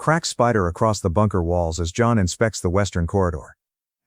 cracks spider across the bunker walls as John inspects the western corridor.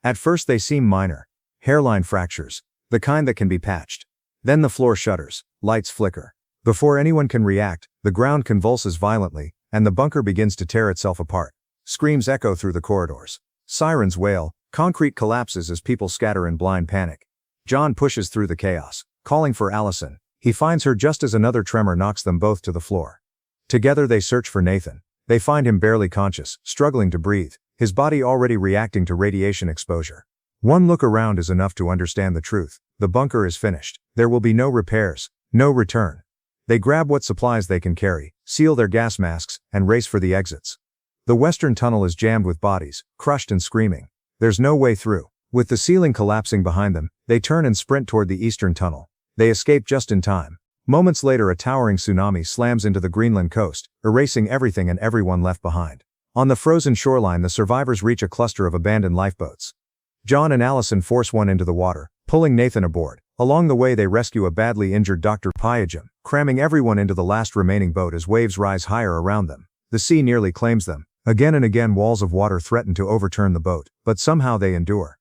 At first they seem minor. Hairline fractures, the kind that can be patched. Then the floor shudders, lights flicker. Before anyone can react, the ground convulses violently, and the bunker begins to tear itself apart. Screams echo through the corridors. Sirens wail, concrete collapses as people scatter in blind panic. John pushes through the chaos, calling for Allison. He finds her just as another tremor knocks them both to the floor. Together they search for Nathan. They find him barely conscious, struggling to breathe, his body already reacting to radiation exposure. One look around is enough to understand the truth. The bunker is finished. There will be no repairs, no return. They grab what supplies they can carry, seal their gas masks, and race for the exits. The western tunnel is jammed with bodies, crushed and screaming. There's no way through. With the ceiling collapsing behind them, they turn and sprint toward the eastern tunnel. They escape just in time. Moments later, a towering tsunami slams into the Greenland coast, erasing everything and everyone left behind. On the frozen shoreline, the survivors reach a cluster of abandoned lifeboats. John and Allison force one into the water, pulling Nathan aboard. Along the way they rescue a badly injured Dr. Pyajim, cramming everyone into the last remaining boat as waves rise higher around them. The sea nearly claims them. Again and again walls of water threaten to overturn the boat, but somehow they endure.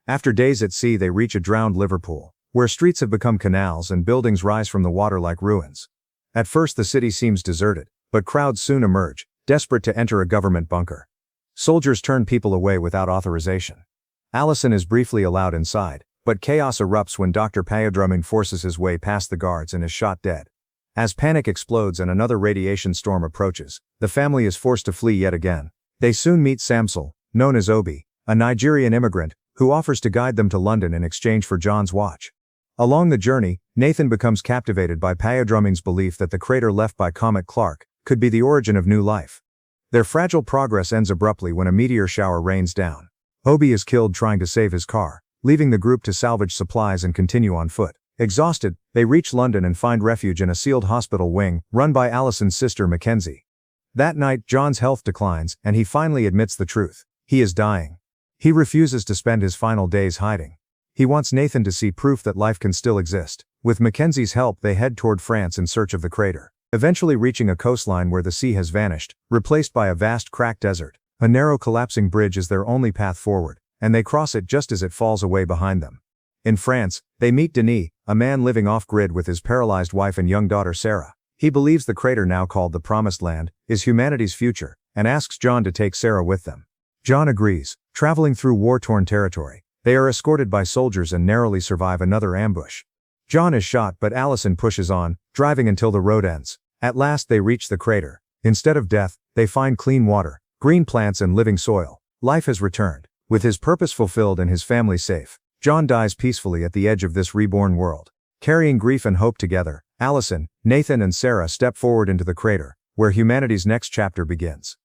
After days at sea they reach a drowned Liverpool, where streets have become canals and buildings rise from the water like ruins. At first the city seems deserted, but crowds soon emerge, desperate to enter a government bunker. Soldiers turn people away without authorization. Allison is briefly allowed inside, but chaos erupts when Dr. Pyajim forces his way past the guards and is shot dead. As panic explodes and another radiation storm approaches, the family is forced to flee yet again. They soon meet Samsel, known as Obi, a Nigerian immigrant, who offers to guide them to London in exchange for John's watch. Along the journey, Nathan becomes captivated by Pyajim's belief that the crater left by Comet Clark could be the origin of new life. Their fragile progress ends abruptly when a meteor shower rains down. Obi is killed trying to save his car, leaving the group to salvage supplies and continue on foot. Exhausted, they reach London and find refuge in a sealed hospital wing, run by Allison's sister Mackenzie. That night, John's health declines, and he finally admits the truth. He is dying. He refuses to spend his final days hiding. He wants Nathan to see proof that life can still exist. With Mackenzie's help, they head toward France in search of the crater, eventually reaching a coastline where the sea has vanished, replaced by a vast cracked desert. A narrow collapsing bridge is their only path forward, and they cross it just as it falls away behind them. In France, they meet Denis, a man living off-grid with his paralyzed wife and young daughter Sarah. He believes the crater, now called the Promised Land, is humanity's future, and asks John to take Sarah with them. John agrees. Traveling through war-torn territory, they are escorted by soldiers and narrowly survive another ambush. John is shot, but Allison pushes on, driving until the road ends. At last they reach the crater. Instead of death, they find clean water, green plants and living soil. Life has returned. With his purpose fulfilled and his family safe, John dies peacefully at the edge of this reborn world. Carrying grief and hope together, Allison, Nathan and Sarah step forward into the crater, where humanity's next chapter begins.